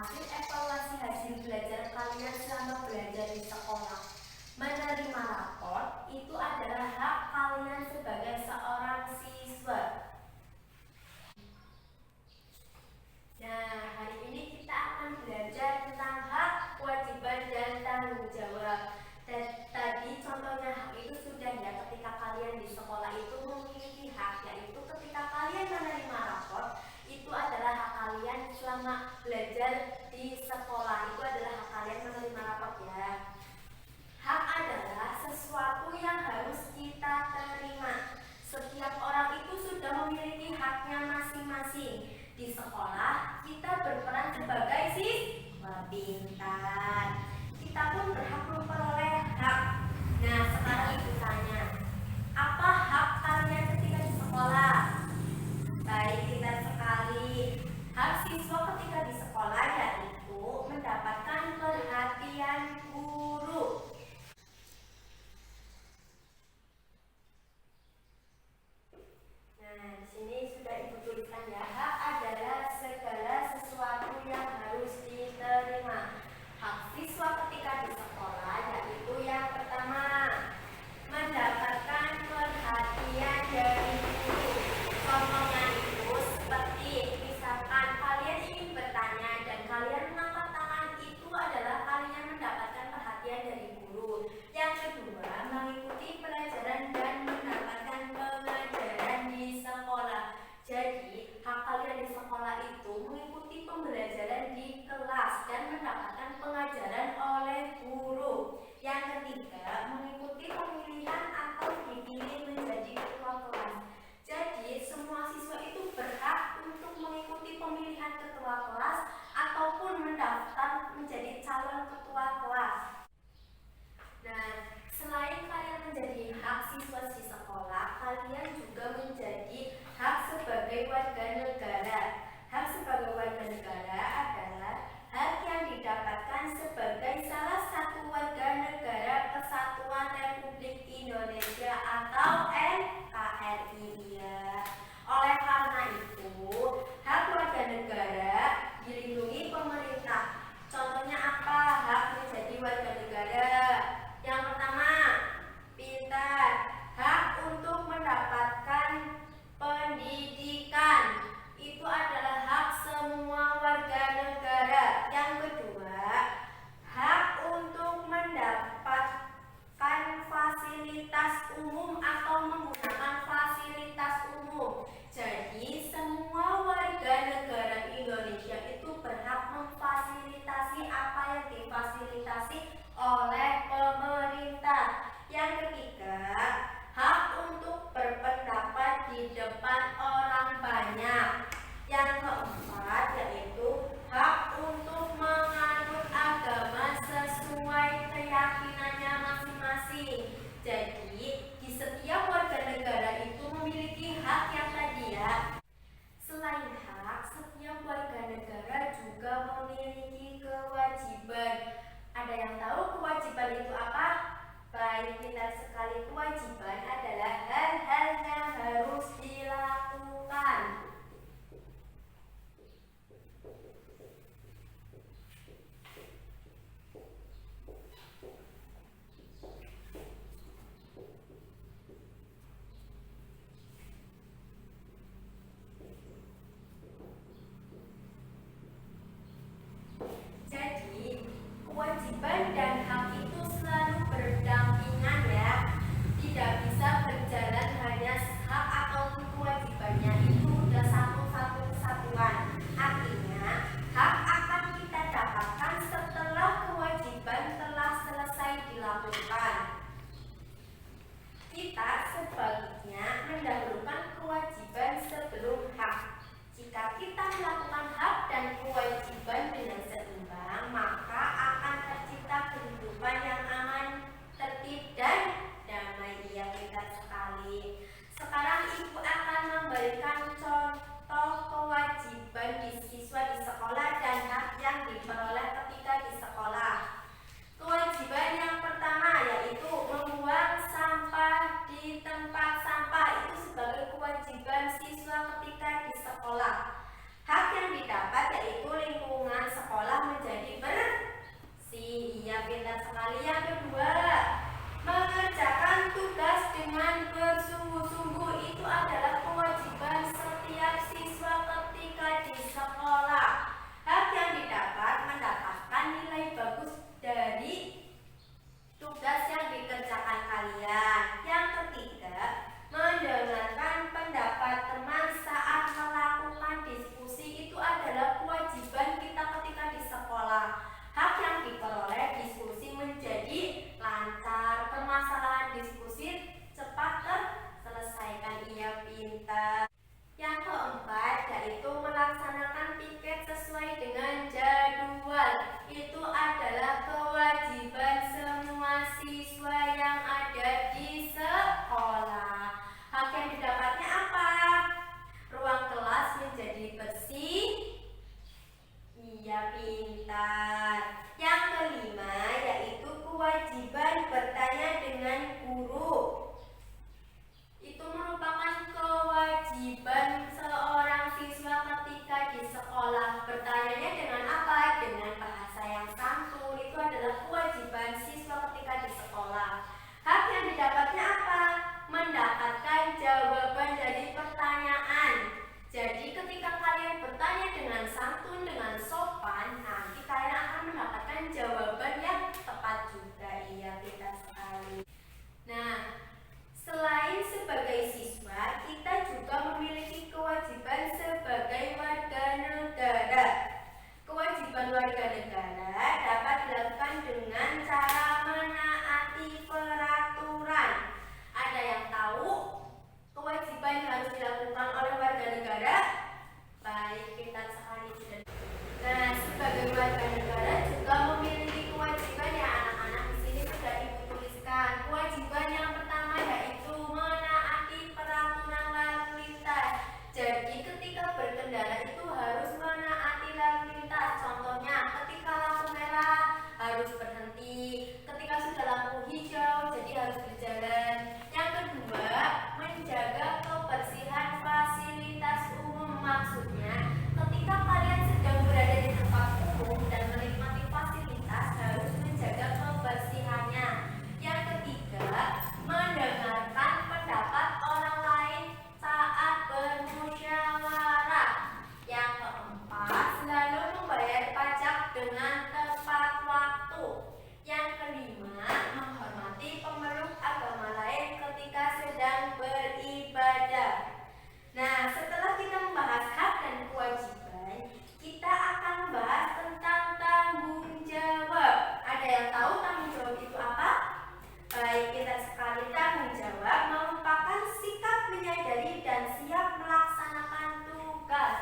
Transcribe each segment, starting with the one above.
hasil evaluasi hasil belajar kalian selama belajar di sekolah. Menerima rapor itu adalah hak kalian sebagai seorang siswa. Nah, hari ini kita akan belajar tentang hak, kewajiban, dan tanggung jawab. Dan tadi contohnya hak itu sudah ya, ketika kalian di sekolah itu memiliki hak, yaitu ketika kalian menerima rapor, itu adalah hak kalian selama belajar di sekolah. Itu adalah hak kalian menerima rapor ya. Hak adalah sesuatu yang harus kita terima. Setiap orang itu sudah memiliki haknya masing-masing. Di sekolah, kita berperan sebagai siswa pintar. Kita pun berhak memperoleh hak. Nah, sekarang ibu tanya, apa hak kalian ketika di sekolah? Baik, pintar sekali. Hak siswa ketika di sekolah yaitu mendapatkan perhatian guru. Nah, di sini sudah ibu tuliskan ya. Hak adalah segala sesuatu yang harus diterima. Hak siswa ketika di sekolah yaitu yang pertama, mendapatkan perhatian dari guru. Contohnya itu seperti misalkan kalian ingin bertanya dan kalian mengangkat tangan, itu adalah kalian mendapatkan perhatian dari guru. Yang kedua, mengikuti pelajaran dan mendapatkan pengajaran di sekolah. Jadi, hak kalian di sekolah itu mengikuti pembelajaran di kelas dan mendapatkan pengajaran oleh guru. Yang ketiga, mengikuti pemilihan atau dipilih menjadi ketua kelas. Jadi, semua siswa itu berhak untuk mengikuti pemilihan ketua kelas ataupun mendaftar menjadi calon ketua kelas. Nah, selain kalian menjadi hak siswa di sekolah, kalian juga menjadi hak sebagai warga negara. Hak sebagai warga negara adalah hak yang didapatkan sebagai salah satu warga negara Kesatuan Republik Indonesia atau NKRI ya. Oleh karena itu, hak warga negara dilindungi pemerintah. Contohnya apa hak menjadi warga negara? Yang pertama, pintar. Hak untuk mendapatkan pendidikan. Itu adalah hak semua warga negara. Yang kedua, hak untuk mendapatkan fasilitas umum atau menggunakan fasilitas umum. Jadi, semua warga negara Indonesia itu berhak memfasilitasi apa yang difasilitasi oleh pemerintah. Yang ketiga, hak untuk berpendapat di depan orang banyak. Yang keempat yaitu hak untuk menganut agama sesuai keyakinannya masing-masing. Jadi, di setiap warga negara itu memiliki hak yang tadi ya. Selain hak, setiap warga negara juga memiliki kewajiban. Ada yang tahu kewajiban itu apa? Baik, pintar sekali. Kewajiban adalah hal-hal yang harus dilakukan. Jadi, kewajiban dan hak itu selalu berdampingan ya. Tidak bisa berjalan hanya hak ataupun kewajibannya itu udah satu-satu kesatuan. Artinya, hak akan kita dapatkan setelah kewajiban telah selesai dilakukan. Kita sebaliknya mendahulukan kewajiban sebelum hak. Jika kita melakukan hak dan kewajiban dengan seimbang, maka akan tercipta kehidupan yang aman, tertib, dan damai. Iya, pintar sekali. Sekarang ibu akan memberikan contoh kewajiban di siswa di sekolah dan hak yang diperoleh ketika di sekolah. Kewajiban yang pertama yaitu membuang sampah di tempat sampah. Itu sebagai kewajiban siswa ketika di sekolah. Hak yang didapat yaitu lingkungan sekolah bagi warga negara juga memiliki kewajiban ya anak-anak. Di sini sudah Ibu tuliskan. Kewajiban yang pertama yaitu menaati peraturan lalu lintas. Jadi ketika berkendara itu harus menaati lalu lintas. Contohnya ketika lampu merah harus berhenti, ketika sudah lampu hijau jadi harus berjalan. Yang kedua, menjaga kebersihan fasilitas umum. Maksudnya ketika kalian sedang berada di tempat umum dan menikmati fasilitas harus menjaga kebersihannya. Yang ketiga, mendengarkan pendapat orang lain saat bermusyawarah. Yang keempat, selalu membayar pajak dengan tepat waktu. Yang kelima, menghormati pemeluk agama lain ketika sedang beribadah. Nah, setelah kita membahas hak dan kewajiban, kita akan membahas tentang tanggung jawab. Ada yang tahu tanggung jawab itu apa? Baik, kita sekali tanggung jawab merupakan sikap menyadari dan siap melaksanakan tugas.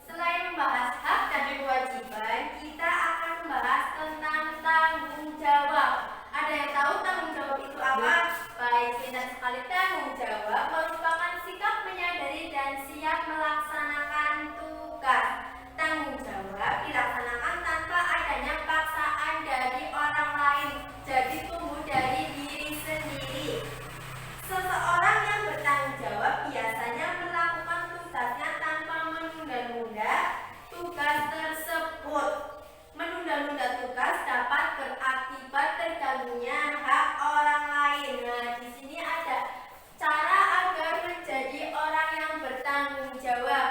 Selain membahas hak dan kewajiban, kita akan membahas tentang tanggung jawab. Ada yang tahu tanggung jawab itu apa? Baik, kita sekali tanggung jawab merupakan sikap menyadari dan siap melaksanakan tugas. Tanggung jawab dilaksanakan tanpa adanya paksaan dari orang lain, jadi tumbuh dari diri sendiri. Seseorang yang bertanggung jawab biasanya melakukan tugasnya tanpa menunda-nunda tugas tersebut. Menunda-nunda tugas dapat berakibat terganggunya hak orang lain. Nah, di sini ada cara agar menjadi orang yang bertanggung jawab.